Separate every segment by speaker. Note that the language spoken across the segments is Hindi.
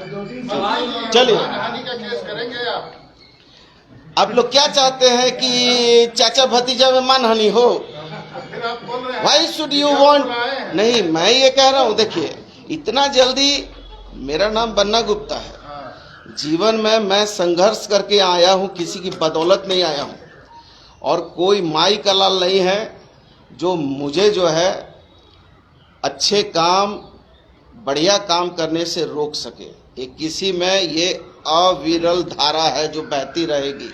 Speaker 1: चलिए,
Speaker 2: मानहानि का केस करेंगे
Speaker 1: आप लोग क्या चाहते हैं कि चाचा भतीजा में मानहानि हो?
Speaker 2: फिर आप बोल रहे हैं
Speaker 1: Why should you want? नहीं, मैं ये कह रहा हूँ, देखिए इतना जल्दी, मेरा नाम बन्ना गुप्ता है। जीवन में मैं संघर्ष करके आया हूँ, किसी की बदौलत नहीं आया हूँ, और कोई माई का लाल नहीं है जो मुझे जो है अच्छे काम, बढ़िया काम करने से रोक सके। ये किसी में ये अविरल धारा है जो बहती रहेगी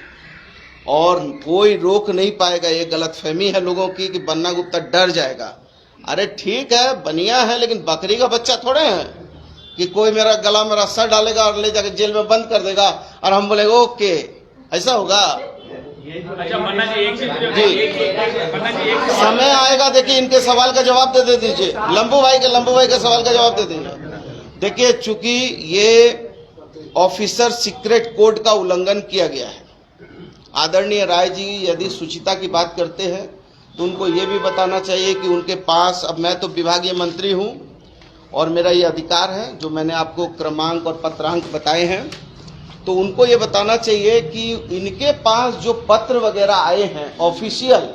Speaker 1: और कोई रोक नहीं पाएगा। ये गलतफहमी है लोगों की कि बन्ना गुप्ता डर जाएगा। अरे ठीक है, बनिया है, लेकिन बकरी का बच्चा थोड़े है कि कोई मेरा गला में रस्सा डालेगा और ले जाकर जेल में बंद कर देगा और हम बोलेंगे ओके, ऐसा होगा?
Speaker 3: अच्छा मन्ना जी, एक
Speaker 1: जी, समय आएगा, देखिए इनके सवाल का जवाब दे दीजिए। लंबू भाई के सवाल का जवाब दे दीजिए। देखिए, चूंकि ये ऑफिसर सीक्रेट कोड का उल्लंघन किया गया है, आदरणीय राय जी यदि सुचिता की बात करते हैं तो उनको ये भी बताना चाहिए कि उनके पास, अब मैं तो विभागीय मंत्री हूं और मेरा ये अधिकार है, जो मैंने आपको क्रमांक और पत्रांक बताए हैं, तो उनको ये बताना चाहिए कि इनके पास जो पत्र वगैरह आए हैं ऑफिशियल,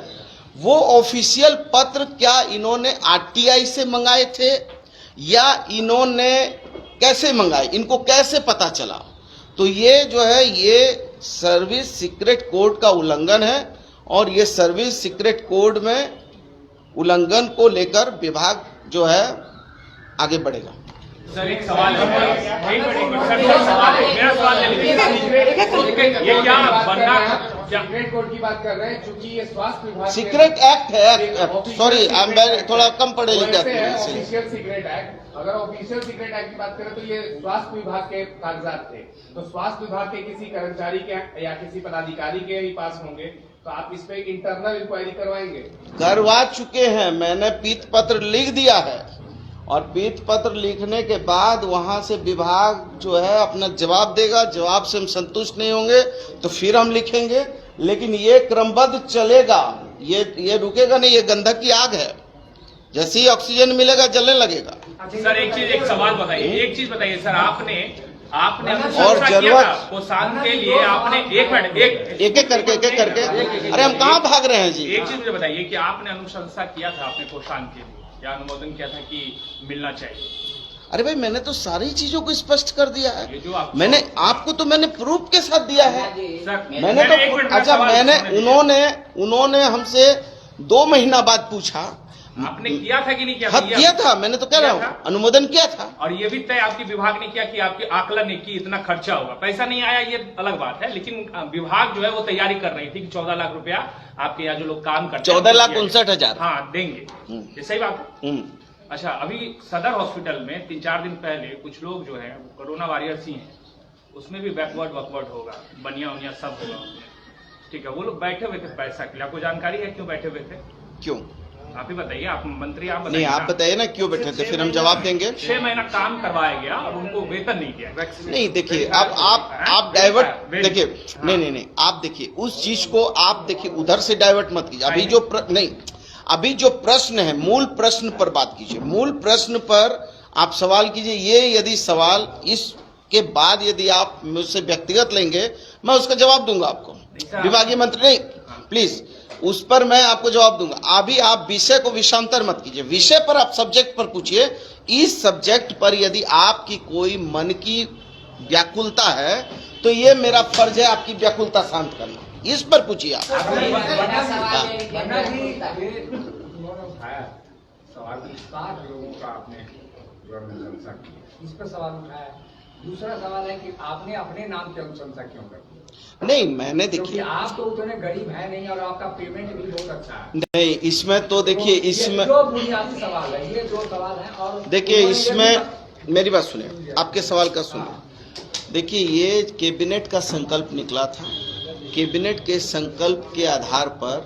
Speaker 1: वो ऑफिशियल पत्र क्या इन्होंने आरटीआई से मंगाए थे या इन्होंने कैसे मंगाए, इनको कैसे पता चला? तो ये जो है ये सर्विस सीक्रेट कोड का उल्लंघन है और ये सर्विस सीक्रेट कोड में उल्लंघन को लेकर विभाग जो है आगे बढ़ेगा।
Speaker 3: सर एक सवाल है, मेरा सवाल ले लीजिए। ये क्या बनना,
Speaker 4: सीक्रेट कोड की बात कर रहे हैं, चूंकि ये स्वास्थ्य विभाग
Speaker 1: सीक्रेट एक्ट है, सॉरी आई एम थोड़ा कम पढ़े लिखे हैं।
Speaker 4: ऑफिशियल सीक्रेट एक्ट, अगर ऑफिशियल सीक्रेट एक्ट की बात करें तो ये स्वास्थ्य विभाग के कागजात थे, तो स्वास्थ्य विभाग के किसी कर्मचारी के या किसी पदाधिकारी के ही पास होंगे, तो आप इस पे इंटरनल इंक्वायरी करवाएंगे? करवा
Speaker 1: चुके हैं, मैंने पीत पत्र लिख दिया है और पीत पत्र लिखने के बाद वहां से विभाग जो है अपना जवाब देगा। जवाब से हम संतुष्ट नहीं होंगे तो फिर हम लिखेंगे, लेकिन ये क्रमबद्ध चलेगा, ये रुकेगा नहीं। ये गंधक की आग है, जैसे ही ऑक्सीजन मिलेगा जलने लगेगा।
Speaker 3: सर एक सवाल बताइए, एक चीज बताइए सर, आपने
Speaker 1: और जरूरत
Speaker 3: पोषण के लिए आपने एक
Speaker 1: करके अरे हम कहाँ भाग रहे हैं जी?
Speaker 3: एक चीज मुझे बताइए कि आपने अनुशंसा किया था अपने पोषण के लिए, या अनुमोदन किया था कि मिलना चाहिए?
Speaker 1: अरे भाई, मैंने तो सारी चीजों को स्पष्ट कर दिया है।
Speaker 3: ये जो
Speaker 1: मैंने आपको तो मैंने प्रूफ के साथ दिया है। मैंने तो अच्छा, उन्होंने हमसे 2 महीना बाद पूछा,
Speaker 3: आपने किया था कि नहीं किया?
Speaker 1: हाँ किया था, मैंने तो कह रहा हूँ, अनुमोदन किया था।
Speaker 3: और ये भी तय आपके विभाग ने किया कि आपके आकलन ने कि इतना खर्चा होगा, पैसा नहीं आया ये अलग बात है, लेकिन विभाग जो है वो तैयारी कर रही थी कि 14 लाख रुपया आपके यहाँ जो लोग काम करते हैं
Speaker 1: 14,59,000
Speaker 3: हाँ देंगे। ये सही बात है? अच्छा, अभी सदर हॉस्पिटल में 3-4 दिन पहले कुछ लोग जो है कोरोना वॉरियर्स ही हैं, उसमें भी बैकवर्ड होगा, बनिया उनिया सब होगा उसमें, ठीक है? वो लोग बैठे हुए थे पैसा के लिए, आपको जानकारी है क्यों बैठे हुए थे?
Speaker 1: क्यों?
Speaker 3: आप ही बताइए, आप मंत्री, आप बताइए।
Speaker 1: नहीं, आप बताइए ना क्यों बैठे थे, फिर हम जवाब देंगे।
Speaker 3: 6 महीना काम करवाया गया और उनको वेतन नहीं दिया।
Speaker 1: नहीं देखिए, आप डाइवर्ट देखिए, नहीं आप देखिए उस चीज को, आप देखिए उधर से डाइवर्ट मत कीजिए। अभी जो प्रश्न है, मूल प्रश्न पर बात कीजिए। मूल प्रश्न पर आप सवाल कीजिए। ये यदि सवाल इसके बाद यदि आप मुझसे व्यक्तिगत लेंगे, मैं उसका जवाब दूंगा आपको। विभागीय मंत्री नहीं, प्लीज उस पर मैं आपको जवाब दूंगा। अभी आप विषय को विषांतर मत कीजिए, विषय पर आप सब्जेक्ट पर पूछिए। इस सब्जेक्ट पर यदि आपकी कोई मन की व्याकुलता है तो ये मेरा फर्ज है आपकी व्याकुलता शांत करना। इस पर पूछिए आप।
Speaker 4: इस पर सवाल उठाया। दूसरा सवाल है कि आपने अपने नाम की अनुशंसा क्यों कर दी?
Speaker 1: नहीं, मैंने देखिए,
Speaker 4: आप तो उतने गरीब है नहीं और आपका पेमेंट भी बहुत अच्छा है।
Speaker 1: नहीं, इसमें तो देखिए, इसमें
Speaker 4: जो बुनियादी सवाल है, ये 2 सवाल है। और
Speaker 1: देखिए इसमें मेरी बात सुनिए, आपके सवाल का सुनिए। देखिए, ये कैबिनेट का संकल्प निकला था। कैबिनेट के संकल्प के आधार पर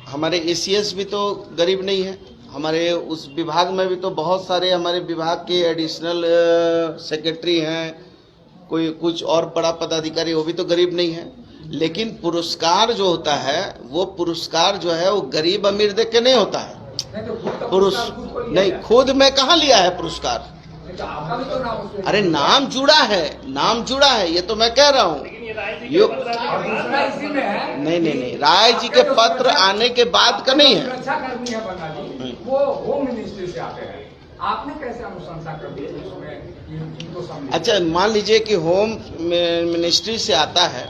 Speaker 1: हमारे एसीएस भी तो गरीब नहीं है, हमारे उस विभाग में भी तो बहुत सारे हमारे विभाग के एडिशनल सेक्रेटरी हैं, कोई कुछ और बड़ा पदाधिकारी, वो भी तो गरीब नहीं है। लेकिन पुरस्कार जो होता है, वो पुरस्कार जो है वो गरीब अमीर देख के नहीं होता है। नहीं, खुद में कहाँ लिया है पुरस्कार?
Speaker 5: आपका भी तो नाम उसमें
Speaker 1: अरे नाम जुड़ा है, ये तो मैं कह रहा हूँ।
Speaker 5: और दूसरा इसी में है।
Speaker 1: नहीं, राय जी के पत्र आने के बाद का नहीं है।
Speaker 5: सुरक्षा कर्मी है बंगा जी, वो होम मिनिस्ट्री से आते हैं, आपने कैसे अनुशंसा कर दी उसमें इनको समझे?
Speaker 1: अच्छा, मान लीजिए कि होम मिनिस्ट्री से आता है,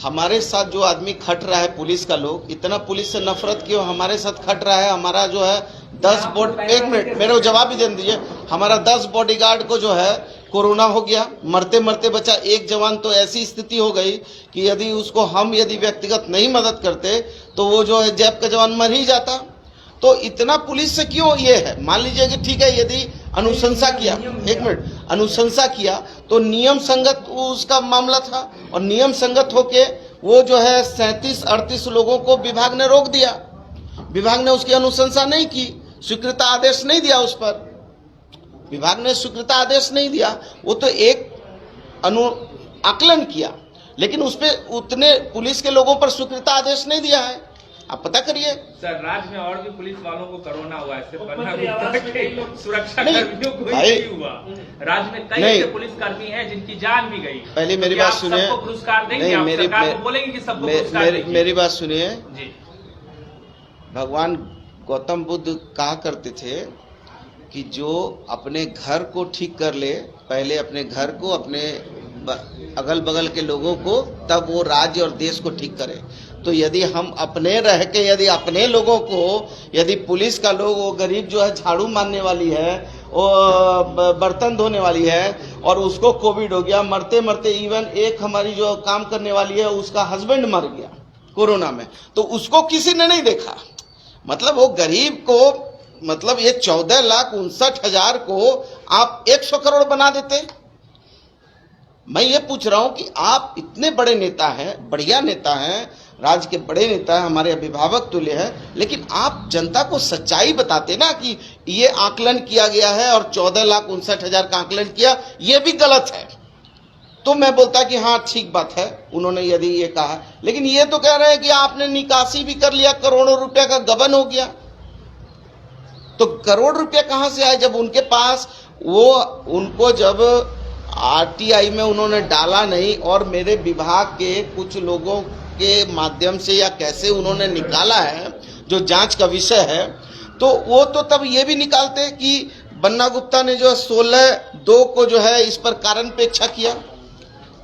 Speaker 1: हमारे साथ जो आदमी खट रहा है, पुलिस का लोग, इतना पुलिस से नफरत क्यों हमारे साथ खट रहा है? हमारा जो है 10 एक मिनट मेरे को जवाब भी दे दीजिए। हमारा 10 बॉडीगार्ड को जो है कोरोना हो गया, मरते मरते बचा एक जवान। तो ऐसी स्थिति हो गई कि यदि उसको हम व्यक्तिगत नहीं मदद करते तो वो जो है जैप का जवान मर ही जाता। तो इतना पुलिस से क्यों ये है? मान लीजिए कि ठीक है, यदि अनुशंसा किया, एक मिनट, अनुशंसा किया तो नियम संगत उसका मामला था, और नियम संगत होके वो जो है 37-38 लोगों को विभाग ने रोक दिया। विभाग ने उसकी अनुशंसा नहीं की, स्वीकृता आदेश नहीं दिया उस पर, विभाग ने स्वीकृता आदेश नहीं दिया। वो तो एक आकलन किया, लेकिन उस पर उतने पुलिस के लोगों पर स्वीकृता आदेश नहीं दिया है। आप पता करिए
Speaker 3: सर, राज्य में और भी पुलिस वालों को कोरोना हुआ है, सिर्फ पन्ना गुप्ता के सुरक्षा
Speaker 1: नहीं,
Speaker 3: कर्मियों को
Speaker 1: भाई,
Speaker 3: ही हुआ। राज्य में कई
Speaker 1: नहीं,
Speaker 3: ऐसे पुलिस कर्मी हैं जिनकी जान भी गई।
Speaker 1: पहले मेरी
Speaker 3: तो
Speaker 1: बात
Speaker 3: आप
Speaker 1: सुनिए।
Speaker 3: सबको पुरस्कार देंगे?
Speaker 1: नहीं,
Speaker 3: आप
Speaker 1: मेरी
Speaker 3: सरकार को बोलेंगे कि सबको पुरस्कार दीजिए?
Speaker 1: मेरी बात सुनिए।
Speaker 3: जी,
Speaker 1: भगवान गौतम बुद्ध कहा करते थे कि जो अपने घर को ठीक कर ले, पहले अपने घर को, अपने अगल बगल के लोगों को, तब वो राज्य और देश को ठीक करे। तो यदि हम अपने रह के, यदि अपने लोगों को, यदि पुलिस का लोग, वो गरीब जो है झाड़ू मारने वाली है, वो बर्तन धोने वाली है, और उसको कोविड हो गया, मरते मरते, इवन एक हमारी जो काम करने वाली है उसका हस्बैंड मर गया कोरोना में, तो उसको किसी ने नहीं देखा। मतलब वो गरीब को, मतलब ये 14,59,000 को आप 100 करोड़ बना देते। मैं ये पूछ रहा हूं कि आप इतने बड़े नेता हैं, बढ़िया नेता हैं, राज्य के बड़े नेता हैं, हमारे अभिभावक तुल्य हैं, लेकिन आप जनता को सच्चाई बताते ना कि ये आकलन किया गया है और 14,59,000 का आकलन किया, ये भी गलत है। तो मैं बोलता कि हाँ ठीक बात है, उन्होंने यदि ये कहा, लेकिन ये तो कह रहे हैं कि आपने निकासी भी कर लिया, करोड़ों रुपया का गबन हो गया। तो करोड़ रुपया कहां से आए जब उनके पास वो, उनको जब आरटीआई में उन्होंने डाला नहीं, और मेरे विभाग के कुछ लोगों के माध्यम से या कैसे उन्होंने निकाला है, जो जांच का विषय है, तो वो तो तब ये भी निकालते कि बन्ना गुप्ता ने जो 16/2 को जो है इस पर कारण पेक्षा किया।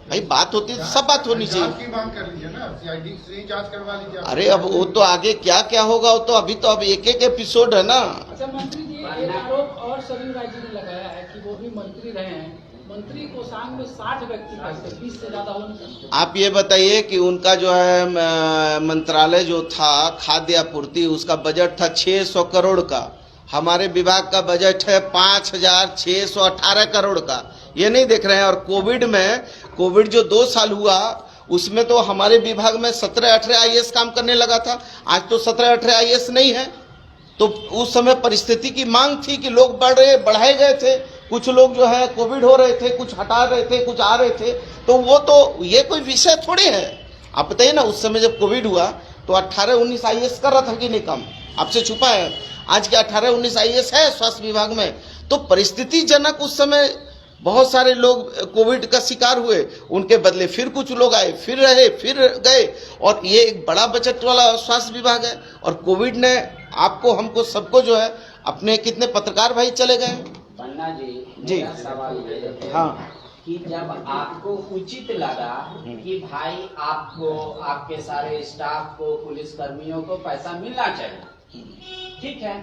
Speaker 1: भाई बात होती है, सब बात होनी चाहिए।
Speaker 2: जांच की मांग कर लीजिए ना, सीआईडी से जांच करवा लीजिए।
Speaker 1: अरे अब वो तो आगे क्या क्या होगा, वो तो अभी तो अब एक एक एपिसोड है ना।
Speaker 6: अच्छा मंत्री जी, एक आरोप और सरयू राय जी ने लगाया है कि वो भी मंत्री रहे हैं, मंत्री कोषांग में 60 व्यक्ति थे, 20 से ज्यादा हो नहीं सकते।
Speaker 1: आप ये बताइए कि उनका जो है मंत्रालय जो था खाद्य आपूर्ति, उसका बजट था 600 करोड़ का, हमारे विभाग का बजट है 5,618 करोड़ का। ये नहीं देख रहे हैं। और कोविड जो 2 साल हुआ, उसमें तो हमारे विभाग में 17-18 आईएएस काम करने लगा था। आज तो 17-18 आईएएस नहीं है। तो उस समय परिस्थिति की मांग थी कि लोग बढ़ाए गए थे, कुछ लोग जो है कोविड हो रहे थे, कुछ हटा रहे थे, कुछ आ रहे थे। तो वो तो ये कोई विषय थोड़ी है। आप बताइए ना, उस समय जब कोविड हुआ तो 18-19 आईएएस कर रहा था कि नहीं काम? आपसे छुपा है? आज के 18-19 आईएएस है स्वास्थ्य विभाग में। तो परिस्थिति जनक उस समय बहुत सारे लोग कोविड का शिकार हुए, उनके बदले फिर कुछ लोग आए, फिर रहे, फिर गए, और ये एक बड़ा बजट वाला स्वास्थ्य विभाग है। और कोविड ने आपको, हमको, सबको जो है, अपने कितने पत्रकार भाई चले गए।
Speaker 7: पन्ना जी,
Speaker 1: जी।
Speaker 7: मेरा सवाल ये है
Speaker 1: हाँ,
Speaker 7: कि जब आपको उचित लगा कि भाई आपको, आपके सारे स्टाफ को, पुलिस कर्मियों को पैसा मिलना चाहिए, ठीक है,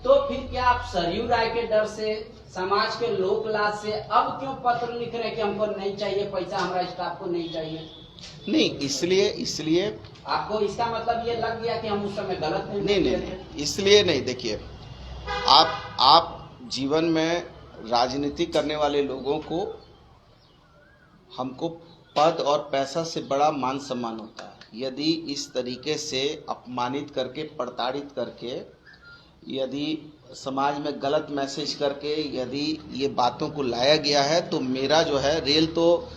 Speaker 7: तो फिर क्या आप सरयू राय के डर से, समाज के लोक लाज से अब क्यों पत्र लिख रहे हैं कि हमको नहीं चाहिए पैसा, हमारा स्टाफ को नहीं चाहिए?
Speaker 1: नहीं, इसलिए
Speaker 7: आपको इसका मतलब ये लग गया कि हम उस समय गलत
Speaker 1: नहीं, इसलिए नहीं। देखिए, आप जीवन में राजनीति करने वाले लोगों को, हमको पद और पैसा से बड़ा मान सम्मान होता है। यदि इस तरीके से अपमानित करके, प्रताड़ित करके, यदि समाज में गलत मैसेज करके यदि ये बातों को लाया गया है, तो मेरा जो है रेल, तो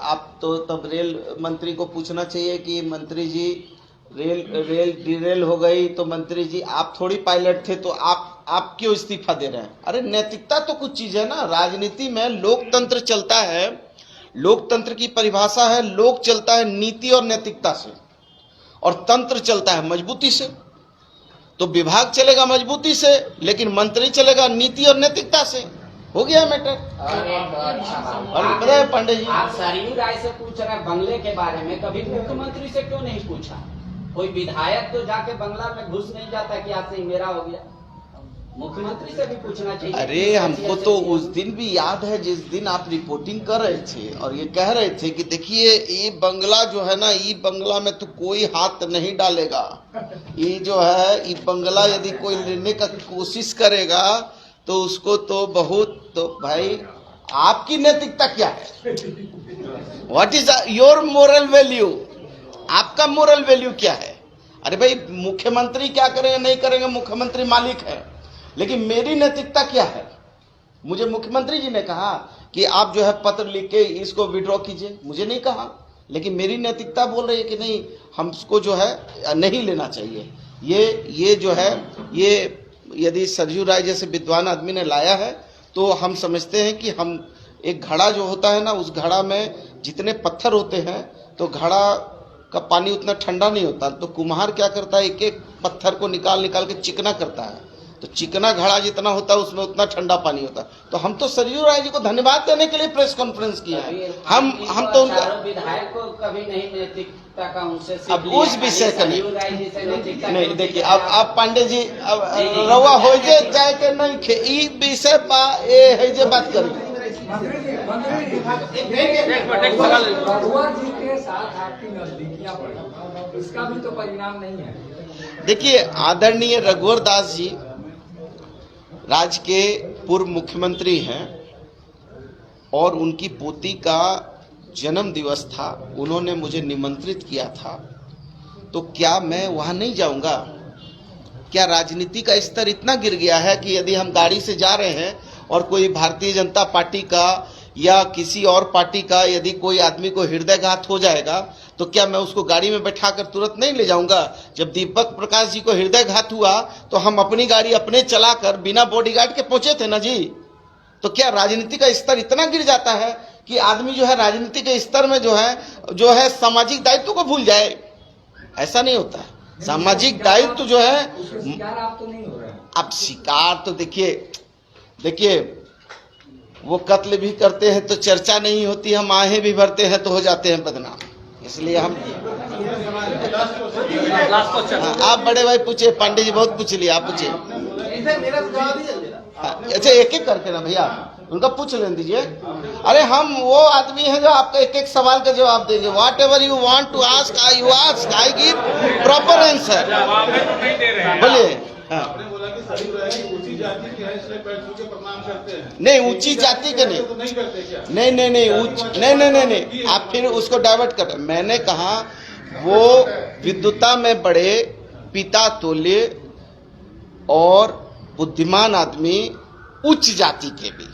Speaker 1: आप तो तब रेल मंत्री को पूछना चाहिए कि मंत्री जी रेल डिरेल हो गई, तो मंत्री जी आप थोड़ी पायलट थे, तो आप आप क्यों इस्तीफा दे रहे हैं? अरे नैतिकता तो कुछ चीज है ना, राजनीति में लोकतंत्र चलता है, लोकतंत्र की परिभाषा है लोक चलता है नीति और नैतिकता से, और तंत्र चलता है मजबूती से। तो विभाग चलेगा मजबूती से, लेकिन मंत्री चलेगा नीति और नैतिकता से। हो गया मैटर।
Speaker 7: और एक और सवाल,
Speaker 1: और पता है पांडे जी,
Speaker 7: आप सरयू राय से पूछ रहे हैं बंगले के बारे में, कभी मुख्यमंत्री से क्यों नहीं पूछा? कोई विधायक तो जाके बंगला में घुस नहीं जाता कि आज से ही मेरा हो गया। मुख्यमंत्री से भी पूछना चाहिए।
Speaker 1: अरे हमको तो उस दिन भी याद है जिस दिन आप रिपोर्टिंग कर रहे थे और ये कह रहे थे कि देखिए ये बंगला जो है ना, ये बंगला में तो कोई हाथ नहीं डालेगा, ये जो है ये बंगला यदि कोई लेने का कोशिश करेगा तो उसको तो बहुत, तो भाई आपकी नैतिकता क्या है? What is your moral value? आपका मोरल वैल्यू क्या है? अरे भाई मुख्यमंत्री क्या करेंगे नहीं करेंगे, मुख्यमंत्री मालिक है, लेकिन मेरी नैतिकता क्या है? मुझे मुख्यमंत्री जी ने कहा कि आप जो है पत्र लिख के इसको विड्रॉ कीजिए, मुझे नहीं कहा, लेकिन मेरी नैतिकता बोल रही है कि नहीं, हमको जो है नहीं लेना चाहिए। ये जो है, ये यदि सरयू राय जैसे विद्वान आदमी ने लाया है तो हम समझते हैं कि हम एक घड़ा जो होता है ना, उस घड़ा में जितने पत्थर होते हैं तो घड़ा का पानी उतना ठंडा नहीं होता, तो कुम्हार क्या करता है, एक एक पत्थर को निकाल के चिकना करता है, तो चिकना घड़ा जितना होता है उसमें उतना ठंडा पानी होता है। तो हम तो सरयू राय जी को धन्यवाद देने के लिए प्रेस कॉन्फ्रेंस किया है। हम तो उनका
Speaker 7: विधायक को कभी नहीं नैतिकता का उनसे
Speaker 1: अब उस विषय का नहीं, देखिए अब आप पांडे जी अब रवा हो जाए के नहीं खे ई विषय पा ए है जे बात करी।
Speaker 5: रघुवर जी के साथ आपकी नजदीकियां बढ़ी, इसका भी तो परिणाम नहीं है।
Speaker 1: देखिए आदरणीय रघुवर दास जी राज्य के पूर्व मुख्यमंत्री हैं और उनकी पोती का जन्म दिवस था, उन्होंने मुझे निमंत्रित किया था, तो क्या मैं वहां नहीं जाऊंगा? क्या राजनीति का स्तर इतना गिर गया है कि यदि हम गाड़ी से जा रहे हैं और कोई भारतीय जनता पार्टी का या किसी और पार्टी का यदि कोई आदमी को हृदयघात हो जाएगा तो क्या मैं उसको गाड़ी में बैठाकर तुरंत नहीं ले जाऊंगा? जब दीपक प्रकाश जी को हृदयघात हुआ तो हम अपनी गाड़ी अपने चलाकर बिना बॉडीगार्ड के पहुंचे थे ना जी। तो क्या राजनीति का स्तर इतना गिर जाता है कि आदमी जो है राजनीति के स्तर में जो है सामाजिक दायित्व को भूल जाए? ऐसा नहीं होता है। सामाजिक दायित्व जो है,
Speaker 5: शिकार आप तो नहीं हो रहे हैं।
Speaker 1: अब शिकार तो देखिए वो कत्ल भी करते हैं तो चर्चा नहीं होती, हम आहें भी भरते हैं तो हो जाते हैं बदनाम। इसलिए हम आप बड़े भाई पूछे, पांडे जी बहुत पूछ लिया, आप पूछे। अच्छा एक एक करके ना भैया उनका पूछ लेने दीजिए। अरे हम वो आदमी हैं जो आपका एक एक सवाल का जवाब देंगे। Whatever you want to ask you ask, I give proper answer. बोलिए।
Speaker 2: आपने बोला कि सरयू राय ऊंची जाति की है इसलिए पैर छू के प्रणाम करते हैं।
Speaker 1: नहीं ऊंची जाति के नहीं,
Speaker 2: तो नहीं करते क्या?
Speaker 1: नहीं, आप फिर उसको डाइवर्ट कर रहे। मैंने कहा वो विद्वता में बड़े, पिता तुल्य और बुद्धिमान आदमी, उच्च जाति के भी,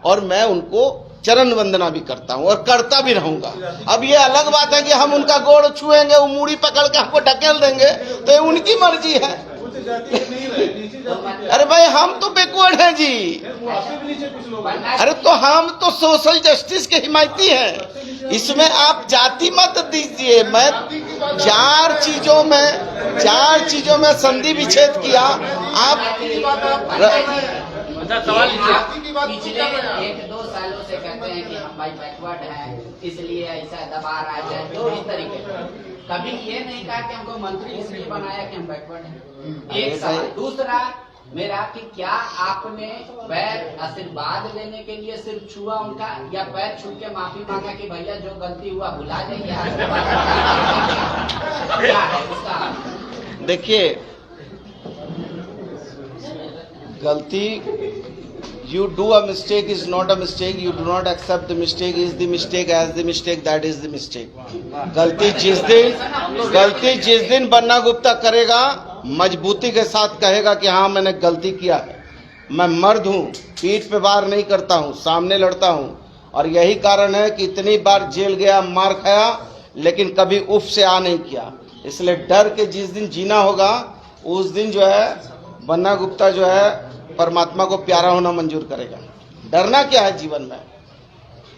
Speaker 1: और मैं उनको चरण वंदना भी करता हूं और करता भी रहूंगा। अब ये अलग बात है कि हम उनका गोड़ छुएंगे, वो मूड़ी पकड़ के हमको ढकेल देंगे, तो ये उनकी मर्जी है। अरे भाई हम तो बैकवर्ड हैं जी। अरे तो हम तो सोशल जस्टिस के हिमायती हैं, इसमें आप जाति मत दीजिए। मैं चार चीजों में संधि विच्छेद किया। आप
Speaker 7: पिछले 1-2 सालों से कहते हैं कि हम भाई बैकवर्ड हैं इसलिए ऐसा दबा रहा है, दो ही तरीके। कभी ये नहीं कहा कि हमको मंत्री इसलिए बनाया कि हम बैकवर्ड हैं। एक सवाल। दूसरा मेरा कि क्या आपने पैर आशीर्वाद लेने के लिए सिर्फ छुआ उनका, या पैर छू के माफी मांगा कि भैया जो गलती हुआ भुला जाइए, क्या है उसका?
Speaker 1: देखिए गलती, you do a mistake is not a mistake, you do not accept the mistake is the mistake, as the mistake that is the mistake। गलती जिस दिन बन्ना गुप्ता करेगा मजबूती के साथ कहेगा कि हाँ मैंने गलती किया है। मैं मर्द हूँ, पीठ पे वार नहीं करता हूँ, सामने लड़ता हूँ, और यही कारण है कि इतनी बार जेल गया, मार खाया, लेकिन कभी उफ से आ नहीं किया। इसलिए डर के जिस दिन जीना होगा उस दिन जो है बन्ना गुप्ता जो है परमात्मा को प्यारा होना मंजूर करेगा। डरना क्या है जीवन में?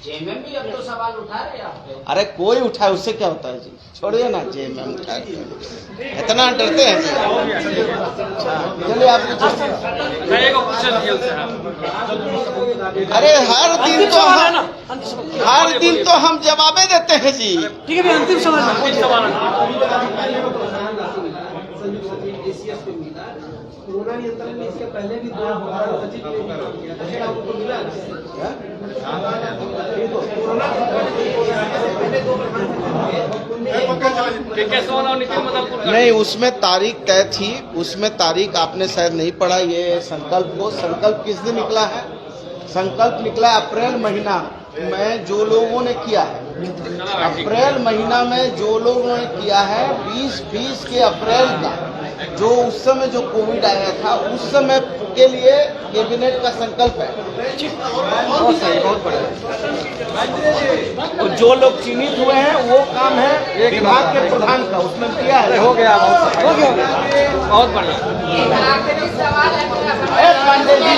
Speaker 7: जेएमएम भी अब तो सवाल उठा रहे हैं आप पे।
Speaker 1: अरे कोई उठाए उससे क्या होता है जी, छोड़िए ना। जेएमएम उठाए इतना डरते हैं जी। चलिए आप अरे हर दिन तो हम जवाबे देते हैं जी।
Speaker 6: ठीक है, अंतिम सवाल
Speaker 8: कोरोना नियंत्रण में इसके पहले भी 2 सचिव आपको मिला
Speaker 1: नहीं, उसमें तारीख तय थी, उसमें तारीख आपने शायद नहीं पढ़ा ये संकल्प को। संकल्प किस दिन निकला है? संकल्प निकला अप्रैल महीना में जो लोगों ने किया है, अप्रैल महीना में जो लोगों ने किया है 2020 के अप्रैल का, जो उस समय जो कोविड आया था उस समय के लिए कैबिनेट का संकल्प है। बहुत सही, बहुत बढ़िया। और जो लोग चिन्हित हुए हैं वो काम है विभाग के प्रधान का, उसमें किया है। हो गया, बहुत बढ़िया।
Speaker 7: आखिरी सवाल है
Speaker 1: पांडे जी